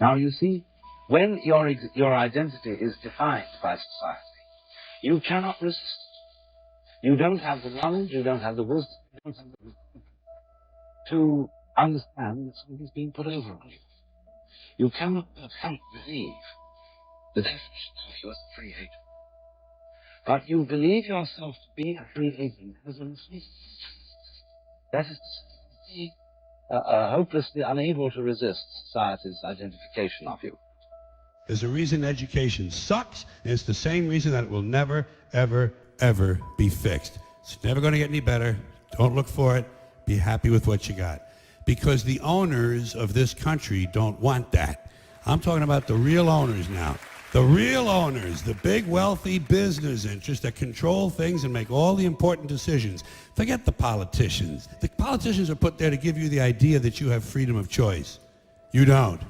Now you see, when your identity is defined by society, you cannot resist. You don't have the knowledge, you don't have the wisdom, you don't have the to understand that something's being put over on you. You cannot believe the definition of you as a free agent. But you believe yourself to be a free agent as a mistake. That is to say, hopelessly unable to resist society's identification of you. There's a reason education sucks, and it's the same reason that it will never, ever, ever be fixed. It's never going to get any better. Don't look for it. Be happy with what you got. Because the owners of this country don't want that. I'm talking about the real owners now. The real owners, the big wealthy business interests that control things and make all the important decisions. Forget the politicians. The politicians are put there to give you the idea that you have freedom of choice. You don't.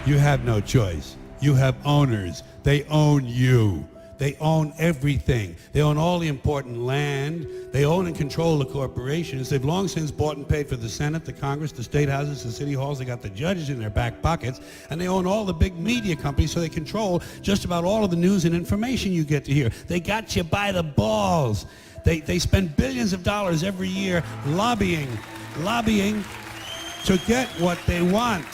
You have no choice. You have owners. They own you. They own everything. They own all the important land. They own and control the corporations. They've long since bought and paid for the Senate, the Congress, the state houses, the city halls. They got the judges in their back pockets. And they own all the big media companies, so they control just about all of the news and information you get to hear. They got you by the balls. They spend billions of dollars every year lobbying to get what they want.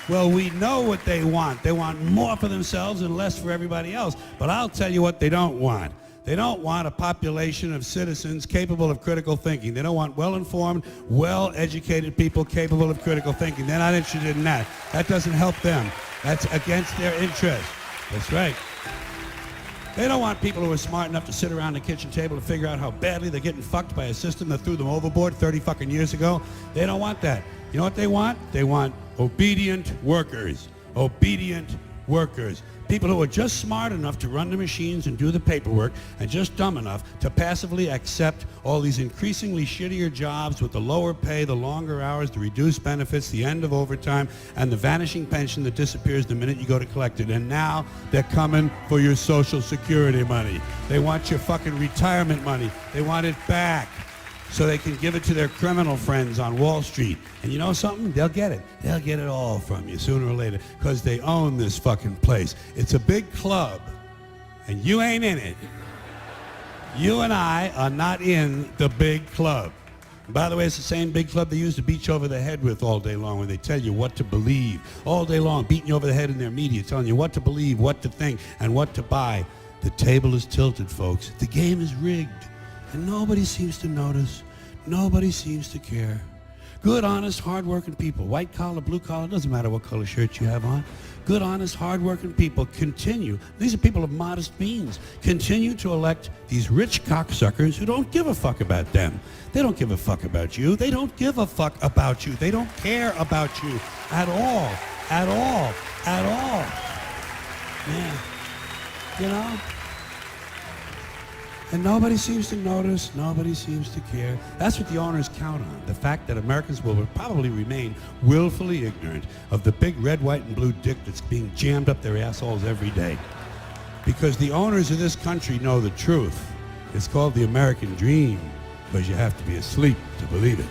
Well, we know what they want. They want more for themselves and less for everybody else. But I'll tell you what they don't want. They don't want a population of citizens capable of critical thinking. They don't want well-informed, well-educated people capable of critical thinking. They're not interested in that. That doesn't help them. That's against their interest. That's right. They don't want people who are smart enough to sit around the kitchen table to figure out how badly they're getting fucked by a system that threw them overboard 30 fucking years ago. They don't want that. You know what they want? They want obedient workers. Obedient workers. People who are just smart enough to run the machines and do the paperwork and just dumb enough to passively accept all these increasingly shittier jobs with the lower pay, the longer hours, the reduced benefits, the end of overtime, and the vanishing pension that disappears the minute you go to collect it. And now they're coming for your Social Security money. They want your fucking retirement money. They want it back so they can give it to their criminal friends on Wall Street. And you know something? They'll get it. They'll get it all from you sooner or later because they own this fucking place. It's a big club, and you ain't in it. You and I are not in the big club. And by the way, it's the same big club they use to beat you over the head with all day long when they tell you what to believe. All day long, beating you over the head in their media, telling you what to believe, what to think, and what to buy. The table is tilted, folks. The game is rigged. And nobody seems to notice. Nobody seems to care. Good, honest, hard-working people, white collar, blue collar, doesn't matter what color shirt you have on. Good, honest, hard-working people continue. These are people of modest means. Continue to elect these rich cocksuckers who don't give a fuck about them. They don't give a fuck about you. They don't give a fuck about you. They don't care about you at all. At all. At all. Yeah. You know? And nobody seems to notice, nobody seems to care. That's what the owners count on, the fact that Americans will probably remain willfully ignorant of the big red, white, and blue dick that's being jammed up their assholes every day. Because the owners of this country know the truth. It's called the American dream, because you have to be asleep to believe it.